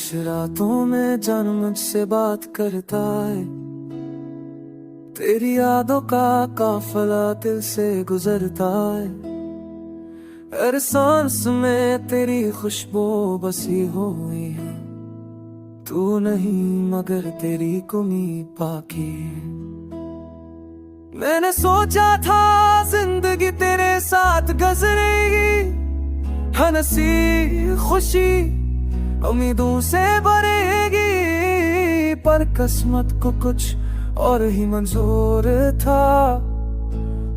कुछ रातों में जान मुझसे बात करता है, तेरी यादों का काफिला दिल से गुजरता है। हर सांस में तेरी खुशबू बसी हुई है, तू नहीं मगर तेरी कमी बाकी है। मैंने सोचा था जिंदगी तेरे साथ गुजरेगी, हंसी खुशी उम्मीदों से भरेगी, पर किस्मत को कुछ और ही मंजूर था।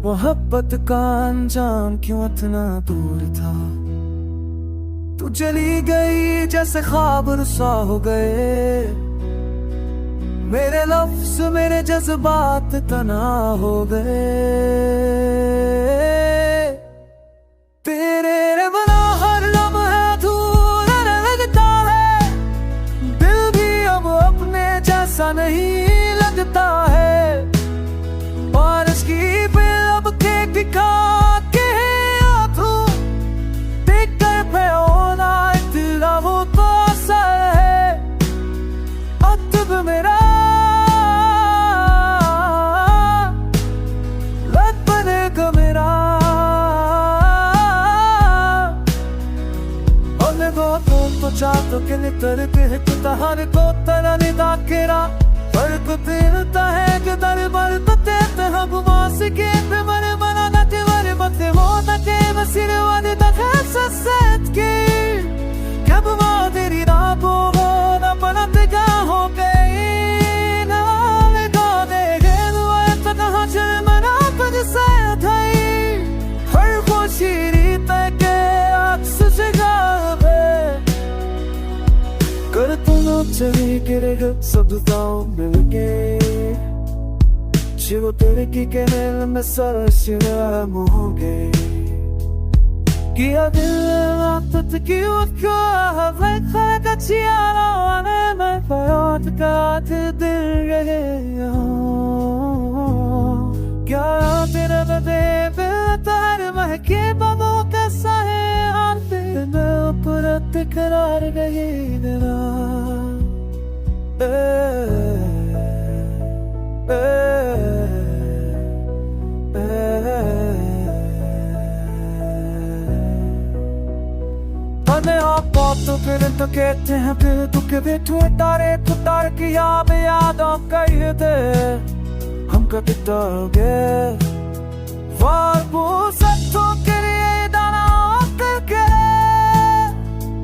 मोहब्बत का अंजाम क्यों इतना दूर था। तू चली गई जैसे ख्वाब रुसा हो गए, मेरे लफ्ज मेरे जज्बात तना हो गए। तेरे बिना हर लम्हा अधूरा लगता है, दिल भी अब अपने जैसा नहीं लगता है। बारिश की बिल अब के दिखा के आंखों देख कर पे होना इतना वो तो असर है। अतब मेरा लग बनेगा मेरा, तो चाहतो के नितर के कुतहर को तरह निदा केरा। फर्क तेरता है कि दर बर बतेते हम मासी के पे मरे मना नते मरे बते हो नते बसिर वादे तक ससेत के कब मादेरी राबो हो ना बनते जा हो गए ना में गाने गेलु ऐसा कहाँ चल मना पद से धाई। हर खुशी रीत के अक्स जगह कर तुम चली गिरेगा सब दाव मिल गए। जीवो तेरे की कहने में सारा सिरा मोगे किया दिल आपत की उसको हवा खाएगा चियारा आने में परोट का दिल रहे क्या तेरा बदे बेतार महके बाबों का साहे आते मैं ऊपर करार गए दिला। तो फिर तो कहते हैं फिर तू के बेटू तारे तो तार की याद कही थे हम कभी डरोगे वार्बू सत्तों के लिए दाना करके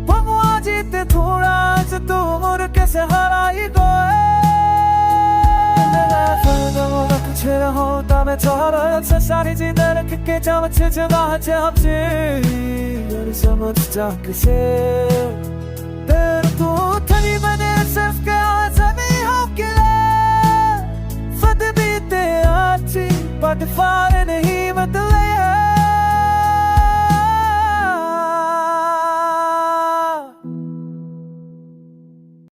भगवान जीते थोड़ा से तू मुर कैसे हराई गोए। छेड़ा होता मैं चाह रहा था सारी जिंदगी रख के जाम छे जगह जापसे समझ जाके से तेरे तो थनी बने सिर्फ के आज़ादी हो के लिए फद बीते आती बट फार